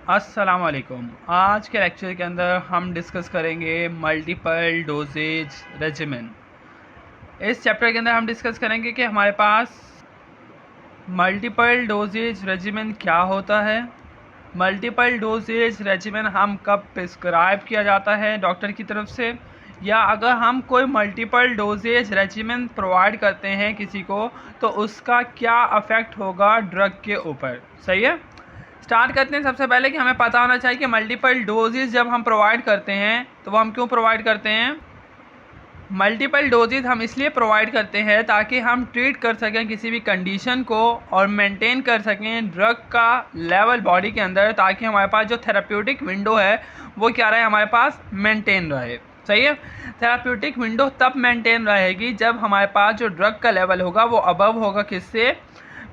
अस्सलाम वालेकुम। आज के लेक्चर के अंदर हम डिस्कस करेंगे मल्टीपल डोजेज रेजिमेन। इस चैप्टर के अंदर हम डिस्कस करेंगे कि हमारे पास मल्टीपल डोजेज रेजिमेन क्या होता है, मल्टीपल डोजेज रेजिमेन हम कब प्रिस्क्राइब किया जाता है डॉक्टर की तरफ से, या अगर हम कोई मल्टीपल डोजेज रेजिमेन प्रोवाइड करते हैं किसी को तो उसका क्या अफेक्ट होगा ड्रग के ऊपर। सही है। स्टार्ट करते हैं। सबसे पहले कि हमें पता होना चाहिए कि मल्टीपल डोजेज जब हम प्रोवाइड करते हैं तो वो हम क्यों प्रोवाइड करते हैं। मल्टीपल डोजेज हम इसलिए प्रोवाइड करते हैं ताकि हम ट्रीट कर सकें किसी भी कंडीशन को और मेंटेन कर सकें ड्रग का लेवल बॉडी के अंदर, ताकि हमारे पास जो थेराप्यूटिक विंडो है वो क्या रहे, हमारे पास मेंटेन रहे। सही है। थेराप्यूटिक विंडो तब मेंटेन रहेगी जब हमारे पास जो ड्रग का लेवल होगा वो अबव होगा, किससे,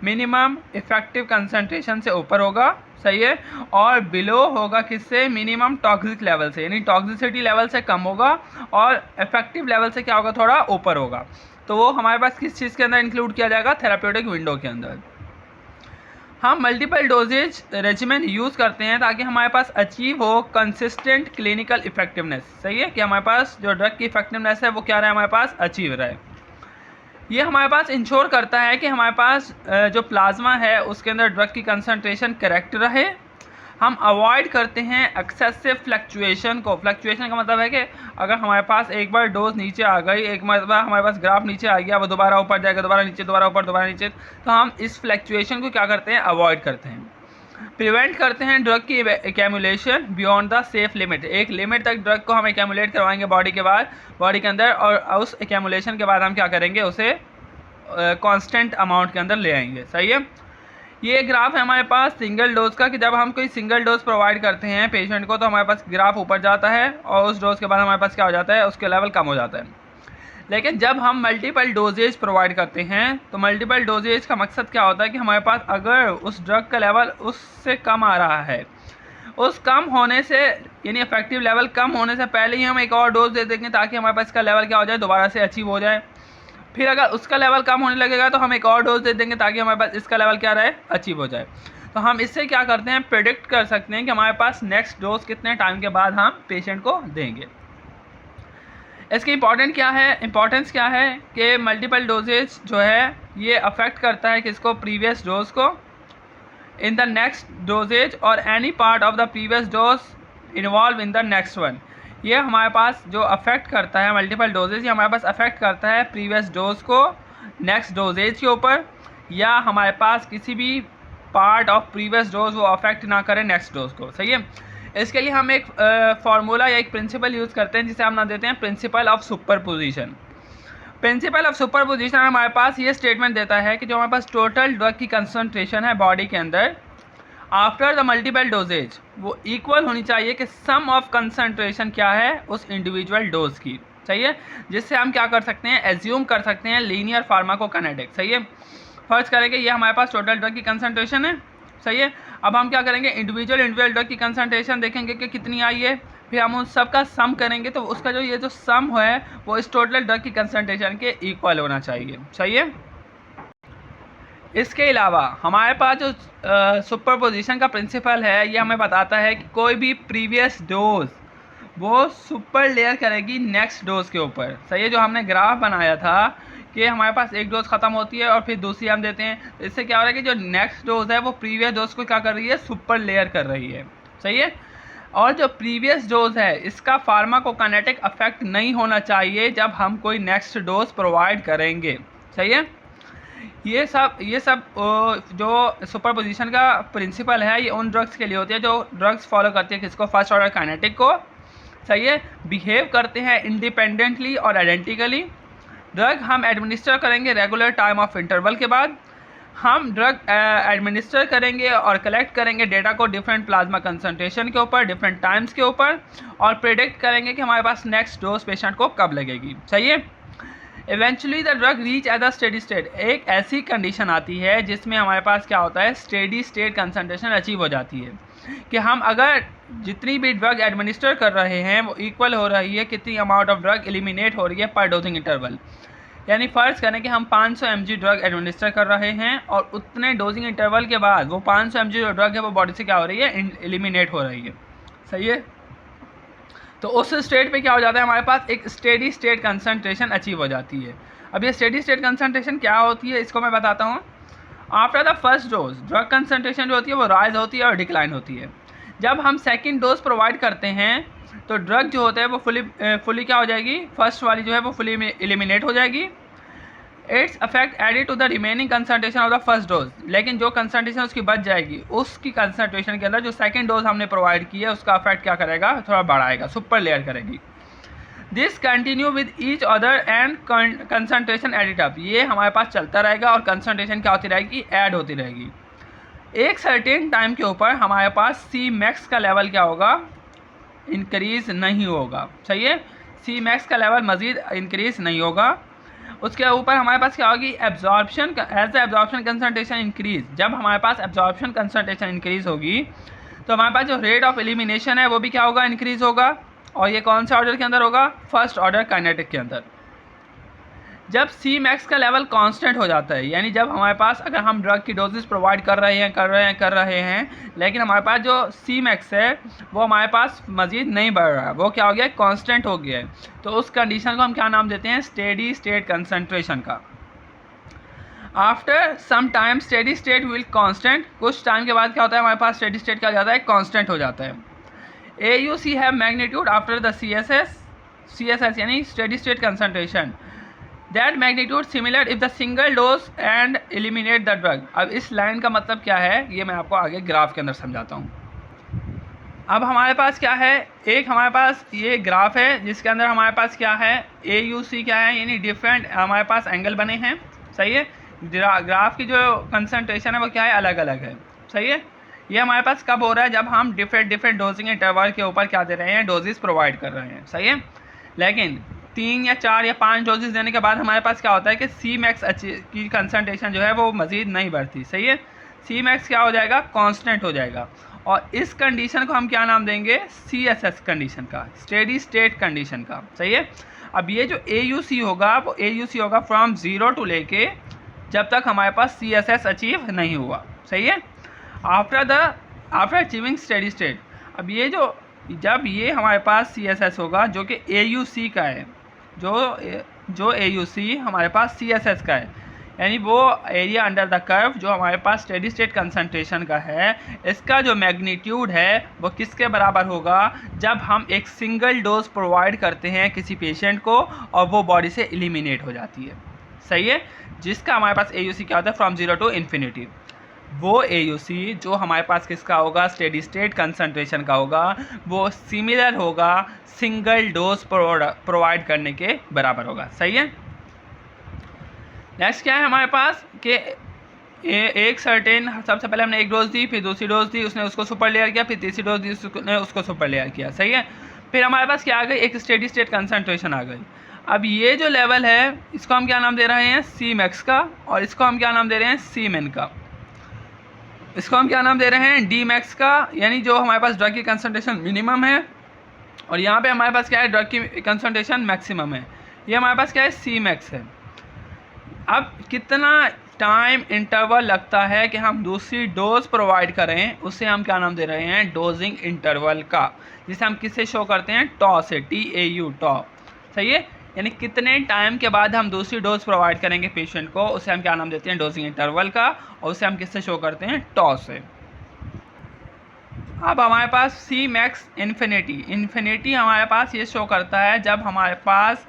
मिनिमम इफेक्टिव कंसंट्रेशन से ऊपर होगा। सही है। और बिलो होगा किससे, मिनिमम टॉक्सिक लेवल से, यानी टॉक्सिसिटी लेवल से कम होगा और इफेक्टिव लेवल से क्या होगा, थोड़ा ऊपर होगा। तो वो हमारे पास किस चीज़ के अंदर इंक्लूड किया जाएगा, थेराप्यूटिक विंडो के अंदर। हम मल्टीपल डोजेज रेजिमेन यूज़ करते हैं ताकि हमारे पास अचीव हो कंसिस्टेंट क्लिनिकल इफेक्टिवनेस। सही है, कि हमारे पास जो ड्रग की इफेक्टिवनेस है वो क्या रहे, हमारे पास अचीव रहे। ये हमारे पास इंश्योर करता है कि हमारे पास जो प्लाज्मा है उसके अंदर ड्रग की कंसंट्रेशन करेक्ट रहे। हम अवॉइड करते हैं एक्सेसिव फ्लक्चुएशन को। फ्लक्चुएशन का मतलब है कि अगर हमारे पास एक बार डोज नीचे आ गई, एक मरतबा हमारे पास ग्राफ नीचे आ गया, वो दोबारा ऊपर जाएगा, दोबारा नीचे, दोबारा ऊपर, दोबारा नीचे, तो हम इस फ्लक्चुएशन को क्या करते हैं, अवॉइड करते हैं। प्रिवेंट करते हैं ड्रग की एकैमुलेशन बियॉन्ड द सेफ लिमिट। एक लिमिट तक ड्रग को हम एकैमुलेट करवाएंगे बॉडी के अंदर, और उस एकैमुलेशन के बाद हम क्या करेंगे, उसे कांस्टेंट अमाउंट के अंदर ले आएंगे। सही है। ये ग्राफ है हमारे पास सिंगल डोज का, कि जब हम कोई सिंगल डोज प्रोवाइड करते हैं पेशेंट को तो हमारे पास ग्राफ ऊपर जाता है और उस डोज के बाद हमारे पास क्या हो जाता है, उसके लेवल कम हो जाता है। लेकिन जब हम मल्टीपल डोजेज प्रोवाइड करते हैं तो मल्टीपल डोजेज का मकसद क्या होता है कि हमारे पास अगर उस ड्रग का लेवल उससे कम आ रहा है, उस कम होने से, यानी इफेक्टिव लेवल कम होने से पहले ही हम एक और डोज दे देंगे ताकि हमारे पास इसका लेवल क्या हो जाए, दोबारा से अचीव हो जाए। फिर अगर उसका लेवल कम होने लगेगा तो हम एक और डोज दे देंगे ताकि हमारे पास इसका लेवल क्या रहे, अचीव हो जाए। तो हम इससे क्या करते हैं, प्रेडिक्ट कर सकते हैं कि हमारे पास नेक्स्ट डोज कितने टाइम के बाद हम पेशेंट को देंगे। इसकी इंपॉर्टेंस क्या है कि मल्टीपल डोजेज जो है ये अफेक्ट करता है किसको, प्रीवियस डोज को, इन द नेक्स्ट डोजेज और any part of the previous dose involve in the next one. ये हमारे पास जो अफेक्ट करता है मल्टीपल डोजेज, ये हमारे पास अफेक्ट करता है प्रीवियस डोज को नेक्स्ट डोजेज के ऊपर, या हमारे पास किसी भी पार्ट ऑफ प्रीवियस डोज वो अफेक्ट ना करे नेक्स्ट डोज को। सही है। इसके लिए हम एक फार्मूला या एक प्रिंसिपल यूज़ करते हैं जिसे हम नाम देते हैं principle of superposition. Principle of superposition हमारे पास ये स्टेटमेंट देता है कि जो हमारे पास टोटल ड्रग की कंसंट्रेशन है बॉडी के अंदर आफ्टर द मल्टीपल डोजेज वो इक्वल होनी चाहिए कि सम ऑफ कंसंट्रेशन क्या है उस इंडिविजुअल डोज की। सही है। जिससे हम क्या कर सकते हैं, एज्यूम कर सकते हैं लीनियर फार्माकोकाइनेटिक्स। सही है। फर्स्ट करेंगे ये हमारे पास टोटल ड्रग की कंसंट्रेशन है। सही है। अब हम क्या करेंगे, इंडिविजुअल ड्रग की कंसंट्रेशन देखेंगे कि कितनी आई है, फिर हम उन सब का सम करेंगे तो उसका जो सम है वो इस टोटल ड्रग की कंसंट्रेशन के इक्वल होना चाहिए। सही है। इसके अलावा हमारे पास जो सुपरपोजिशन का प्रिंसिपल है ये हमें बताता है कि कोई भी प्रीवियस डोज वो सुपर लेयर करेगी नेक्स्ट डोज के ऊपर। सही है। जो हमने ग्राफ बनाया था कि हमारे पास एक डोज ख़त्म होती है और फिर दूसरी हम देते हैं, इससे क्या हो रहा है कि जो नेक्स्ट डोज है वो प्रीवियस डोज को क्या कर रही है, सुपर लेयर कर रही है। सही है। और जो प्रीवियस डोज है इसका फार्माकोकाइनेटिक अफेक्ट नहीं होना चाहिए जब हम कोई नेक्स्ट डोज प्रोवाइड करेंगे। सही है। ये सब जो सुपरपोजिशन का प्रिंसिपल है ये उन ड्रग्स के लिए होती है जो ड्रग्स फॉलो करती है किसको, फर्स्ट ऑर्डर काइनेटिक को। सही है। बिहेव करते हैं इंडिपेंडेंटली और आइडेंटिकली। ड्रग हम एडमिनिस्टर करेंगे रेगुलर टाइम ऑफ इंटरवल के बाद। हम ड्रग एडमिनिस्टर करेंगे और कलेक्ट करेंगे डेटा को डिफरेंट प्लाज्मा कंसंट्रेशन के ऊपर, डिफरेंट टाइम्स के ऊपर, और प्रेडिक्ट करेंगे कि हमारे पास नेक्स्ट डोज पेशेंट को कब लगेगी। सही है। Eventually the drug reach at the steady state. एक ऐसी कंडीशन आती है जिसमें हमारे पास क्या होता है, स्टेडी स्टेट कंसंट्रेशन अचीव हो जाती है कि हम अगर जितनी भी ड्रग एडमिनिस्टर कर रहे हैं वो इक्वल हो रही है कितनी अमाउंट ऑफ ड्रग एलिमिनेट हो रही है पर डोजिंग इंटरवल। यानी फ़र्ज़ करें कि हम 500 mg ड्रग एडमिनिस्टर कर रहे हैं और उतने डोजिंग इंटरवल के बाद वो 500 mg जो ड्रग है वो बॉडी से क्या हो रही है, एलिमिनेट हो रही है। सही है। तो उस स्टेट पे क्या हो जाता है, हमारे पास एक स्टेडी स्टेट कंसंट्रेशन अचीव हो जाती है। अब ये स्टेडी स्टेट कंसंट्रेशन क्या होती है इसको मैं बताता हूँ। After the first dose drug concentration जो होती है वो राइज होती है और डिक्लाइन होती है। जब हम सेकंड डोज प्रोवाइड करते हैं तो ड्रग जो होता है वो फुली क्या हो जाएगी, फर्स्ट वाली जो है वो फुली एलिमिनेट हो जाएगी। It's affect added to the remaining concentration of the first dose, लेकिन जो कंसंट्रेशन उसकी बच जाएगी उसकी कंसंट्रेशन के अंदर जो सेकंड डोज हमने प्रोवाइड की है उसका अफेक्ट क्या करेगा, थोड़ा बढ़ाएगा, सुपर लेयर करेगी। This continue with each other and concentration edit up, ये हमारे पास चलता रहेगा और कंसंट्रेशन क्या होती रहेगी, ऐड होती रहेगी। एक सर्टेन टाइम के ऊपर हमारे पास सी मैक्स का लेवल क्या होगा, इंक्रीज़ नहीं होगा। सही है, सी मैक्स का लेवल मज़ीद इंक्रीज़ नहीं होगा। उसके ऊपर हमारे पास क्या होगी, absorption, as the absorption concentration increase, जब हमारे पास एब्जॉर्प्शन कंसंट्रेशन इंक्रीज़ होगी तो हमारे पास जो रेट ऑफ एलिमिनेशन है वो भी क्या होगा, इंक्रीज़ होगा। और ये कौन से ऑर्डर के अंदर होगा, फर्स्ट ऑर्डर काइनेटिक के अंदर। जब सी मैक्स का लेवल कांस्टेंट हो जाता है, यानी जब हमारे पास अगर हम ड्रग की डोजेस प्रोवाइड कर रहे हैं लेकिन हमारे पास जो सी मैक्स है वो हमारे पास मज़ीद नहीं बढ़ रहा है, वो क्या हो गया, कांस्टेंट हो गया है। तो उस कंडीशन को हम क्या नाम देते हैं, स्टेडी स्टेट कंसंट्रेशन का। After some time steady state will constant, कुछ टाइम के बाद क्या होता है, हमारे पास स्टेडी स्टेट क्या हो जाता है, कांस्टेंट हो जाता है। AUC have magnitude after the CSS यानी steady state concentration, that magnitude similar if the single dose and eliminate the drug. अब इस लाइन का मतलब क्या है ये मैं आपको आगे ग्राफ के अंदर समझाता हूँ। अब हमारे पास क्या है, एक हमारे पास ये ग्राफ है जिसके अंदर हमारे पास क्या है, AUC क्या है, यानी डिफरेंट हमारे पास एंगल बने हैं। सही है, ग्राफ की जो कंसंट्रेशन है वो क्या है, अलग अलग है। सही है, ये हमारे पास कब हो रहा है, जब हम डिफरेंट डोजिंग इंटरवल के ऊपर क्या दे रहे हैं, डोजेस प्रोवाइड कर रहे हैं। सही है, लेकिन 3 या 4 या 5 डोजेस देने के बाद हमारे पास क्या होता है कि सी मैक्स की कंसंट्रेशन जो है वो मज़ीद नहीं बढ़ती। सही है, सी मैक्स क्या हो जाएगा, कांस्टेंट हो जाएगा। और इस कंडीशन को हम क्या नाम देंगे, CSS कंडीशन का, स्टेडी स्टेट कंडीशन का। सही है, अब ये जो AUC होगा वो AUC होगा फ्रॉम 0 टू लेके जब तक हमारे पास CSS अचीव नहीं हुआ। सही है, आफ्टर अचीविंग स्टेडी स्टेट। अब ये जब ये हमारे पास CSS होगा जो कि AUC का है, जो AUC हमारे पास CSS का है, यानी वो एरिया अंडर द कर्व जो हमारे पास स्टेडी स्टेट कंसंट्रेशन का है, इसका जो मैग्नीट्यूड है वो किसके बराबर होगा, जब हम एक सिंगल डोज प्रोवाइड करते हैं किसी पेशेंट को और वो बॉडी से एलिमिनेट हो जाती है। सही है, जिसका हमारे पास AUC क्या होता है, फ्रॉम 0 टू इन्फिनिटी। वो AUC जो हमारे पास किसका होगा, स्टेडी स्टेट कंसंट्रेशन का होगा, वो सिमिलर होगा सिंगल डोज प्रोवाइड करने के बराबर होगा। सही है, नेक्स्ट क्या है हमारे पास कि एक सर्टेन, सबसे पहले हमने एक डोज दी, फिर दूसरी डोज दी, उसने उसको सुपर लेयर किया, फिर तीसरी डोज दी, उसने उसको सुपर लेयर किया। सही है, फिर हमारे पास क्या आ गई, एक स्टेडी स्टेट कंसंट्रेशन आ गई। अब ये जो लेवल है इसको हम क्या नाम दे रहे हैं, सी मैक्स का, और इसको हम क्या नाम दे रहे हैं, सी मिन का। इसको हम क्या नाम दे रहे हैं, डी मैक्स का, यानी जो हमारे पास ड्रग की कंसंट्रेशन मिनिमम है, और यहाँ पे हमारे पास क्या है, ड्रग की कंसंट्रेशन मैक्सिमम है। ये हमारे पास क्या है, सी मैक्स है। अब कितना टाइम इंटरवल लगता है कि हम दूसरी डोज प्रोवाइड करें, उसे हम क्या नाम दे रहे हैं, डोजिंग इंटरवल का, जिसे हम किससे शो करते हैं, टॉ से, TAU, टॉ। सही है, यानी कितने टाइम के बाद हम दूसरी डोज प्रोवाइड करेंगे पेशेंट को, उसे हम क्या नाम देते हैं, डोजिंग इंटरवल का, और उसे हम किससे शो करते हैं, टॉ से। अब हमारे पास सी मैक्स इन्फिनिटी हमारे पास ये शो करता है जब हमारे पास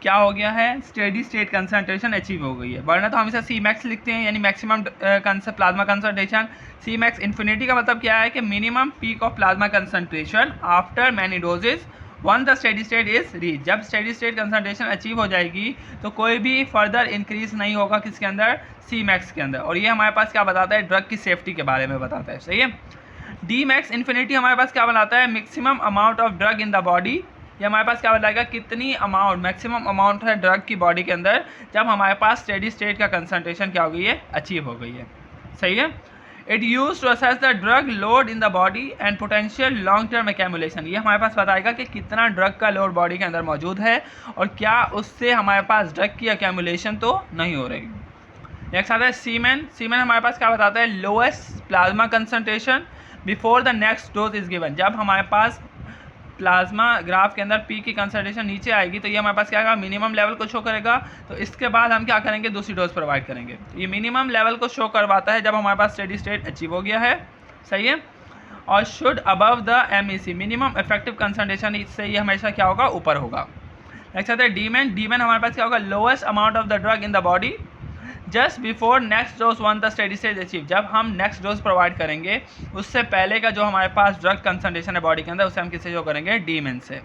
क्या हो गया है, स्टेडी स्टेट कंसंट्रेशन अचीव हो गई है, वरना तो हम इसे सी मैक्स लिखते हैं, यानी maximum plasma concentration. C max infinity का मतलब क्या है कि minimum peak of plasma concentration after many doses when the steady state is reach. जब स्टेडी स्टेट कंसंट्रेशन अचीव हो जाएगी तो कोई भी फर्दर इंक्रीज नहीं होगा किसके अंदर, सी मैक्स के अंदर। और ये हमारे पास क्या बताता है, ड्रग की सेफ्टी के बारे में बताता है। सही है, डी मैक्स इन्फिनिटी हमारे पास क्या बनाता है, maximum amount of drug in the body. ये हमारे पास क्या बताएगा, कितनी अमाउंट, मैक्सिमम अमाउंट है ड्रग की बॉडी के अंदर जब हमारे पास स्टेडी स्टेट का कंसंट्रेशन क्या हो गई है, अचीव हो गई है। सही है, it use to assess the drug load in the body and potential long term accumulation. ये हमारे पास बताएगा कि कितना ड्रग का लोड बॉडी के अंदर मौजूद है और क्या उससे हमारे पास ड्रग की एक्यूमुलेशन तो नहीं हो रही। नेक्स्ट आता है सीमेन। सीमेन हमारे पास क्या बताता है, lowest plasma concentration before the next dose is given. जब हमारे पास प्लाज्मा ग्राफ के अंदर पी की कंसंट्रेशन नीचे आएगी तो ये हमारे पास क्या आएगा, मिनिमम लेवल को शो करेगा। तो इसके बाद हम क्या करेंगे, दूसरी डोज प्रोवाइड करेंगे। ये मिनिमम लेवल को शो करवाता है जब हमारे पास स्टेडी स्टेट अचीव हो गया है, सही है। और should above the MEC, minimum effective concentration, इससे ये हमेशा क्या होगा, ऊपर होगा। नेक्स्ट आता है डीमेन। डीमेन हमारे पास क्या होगा, lowest amount of the drug in the body just before next dose one the steady state achieve. जब हम नेक्स्ट डोज प्रोवाइड करेंगे उससे पहले का जो हमारे पास ड्रग कंसंट्रेशन है बॉडी के अंदर, उसे हम किससे शो करेंगे, डीमेन से।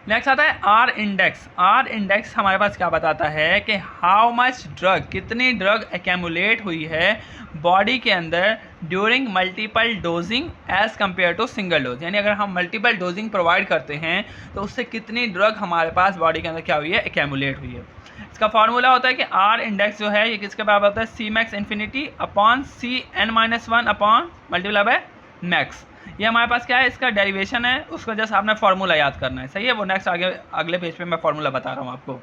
नेक्स्ट आता है आर इंडेक्स। आर इंडेक्स हमारे पास क्या बताता है कि हाउ मच ड्रग, कितनी ड्रग एक्यूमुलेट हुई है बॉडी के अंदर during multiple dosing as compare to single dose. यानी अगर हम मल्टीपल डोजिंग प्रोवाइड करते हैं तो उससे कितनी ड्रग हमारे पास बॉडी के अंदर क्या हुई है, एक्यूमुलेट हुई है। इसका फार्मूला होता है कि आर इंडेक्स जो है ये किसके बराबर होता है, C max infinity upon CN-1 upon multiply by max. ये हमारे पास क्या है, इसका डेरिवेशन है, उसको जस्ट आपने फार्मूला याद करना है, सही है। वो नेक्स्ट आगे अगले पेज पे मैं फार्मूला बता रहा हूँ आपको।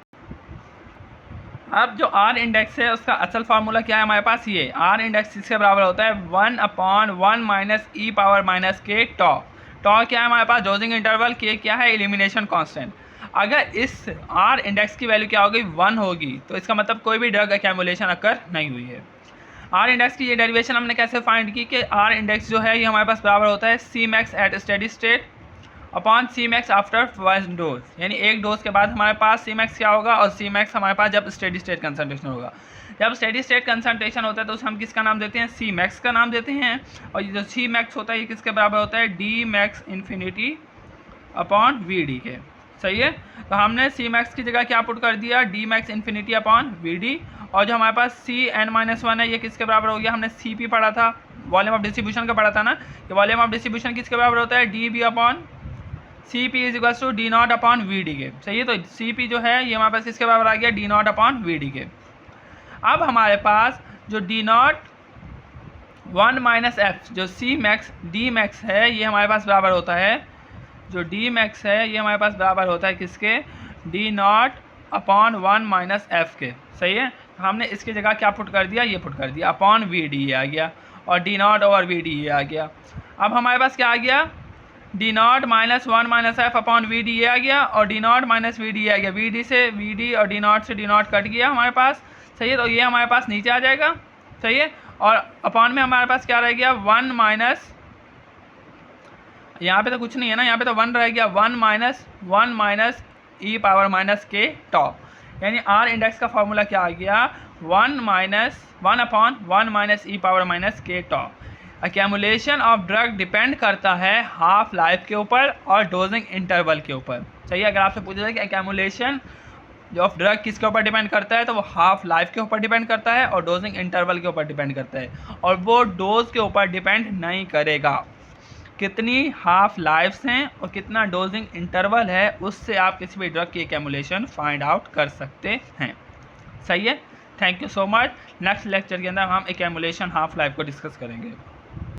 अब जो आर इंडेक्स है उसका असल फार्मूला क्या है हमारे पास, ये आर इंडेक्स इसके बराबर होता है 1/1 - e⁻⁻k टॉ। टॉ क्या है हमारे पास, डोजिंग इंटरवल, के क्या है, एलिमिनेशन कांस्टेंट। अगर इस आर इंडेक्स की वैल्यू क्या होगी, 1 होगी, तो इसका मतलब कोई भी ड्रग एक्यूमुलेशन अकर नहीं हुई है। आर इंडेक्स की ये डेरिवेशन हमने कैसे फाइंड की कि आर इंडेक्स जो है ये हमारे पास बराबर होता है C max at steady state upon C max after first dose. यानी एक डोज के बाद हमारे पास सी मैक्स क्या होगा, और सी मैक्स हमारे पास जब स्टेडी स्टेट कंसंट्रेशन होगा। जब स्टेडी स्टेट कंसंट्रेशन होता है तो उसे हम किसका नाम देते हैं, सी मैक्स का नाम देते हैं। और ये जो सी मैक्स होता है ये किसके बराबर होता है, D max infinity upon VD के, सही है। तो हमने सी मैक्स की जगह क्या पुट कर दिया, D max infinity upon VD। और जो हमारे पास CN-1 है ये किसके बराबर हो गया, हमने CP पढ़ा था, वॉल्यूम ऑफ डिस्ट्रीब्यूशन का पढ़ा था ना, कि वॉल्यूम ऑफ डिस्ट्रीब्यूशन किसके बराबर होता है, DB upon CP is equal to D0 upon VD के, सही है। तो CP जो है ये हमारे पास किसके बराबर आ गया, D0 अपॉन VD के। अब हमारे पास जो D0 1 - F जो C मैक्स D मैक्स है ये हमारे पास बराबर होता है, जो D मैक्स है ये हमारे पास बराबर होता है किसके, D0 अपॉन 1 - F के, सही है। हमने इसकी जगह क्या पुट कर दिया, ये पुट कर दिया अपॉन VD ये आ गया, और D0 ओवर VD ये आ गया। अब हमारे पास क्या आ गया, D0 - 1 - F अपॉन VD ये आ गया, और D0 - VD ये आ गया। VD से VD और D0 से D0 कट गया हमारे पास, सही है। तो ये हमारे पास नीचे आ जाएगा, सही है। और अपॉन में हमारे पास क्या रह गया, 1 माइनस, यहाँ पे तो कुछ नहीं है ना, यहाँ पे तो 1 रह गया, 1 - e⁻⁻k टॉ। यानी आर इंडेक्स का फार्मूला क्या आ गया, 1/1 - e⁻⁻k tau. Accumulation of drug depend करता है हाफ लाइफ के ऊपर और डोजिंग इंटरवल के ऊपर, सही है। अगर आपसे पूछा जाए कि एक्यूमुलेशन जो ऑफ ड्रग किसके ऊपर डिपेंड करता है, तो वो हाफ लाइफ के ऊपर डिपेंड करता है और डोजिंग इंटरवल के ऊपर डिपेंड करता है, और वो डोज के ऊपर डिपेंड नहीं करेगा। कितनी हाफ लाइफ्स हैं और कितना डोजिंग इंटरवल है उससे आप किसी भी ड्रग की एक्यूमुलेशन फाइंड आउट कर सकते हैं, सही है। Thank you so much. Next lecture के अंदर हम एक्यूमुलेशन हाफ लाइफ को डिस्कस करेंगे।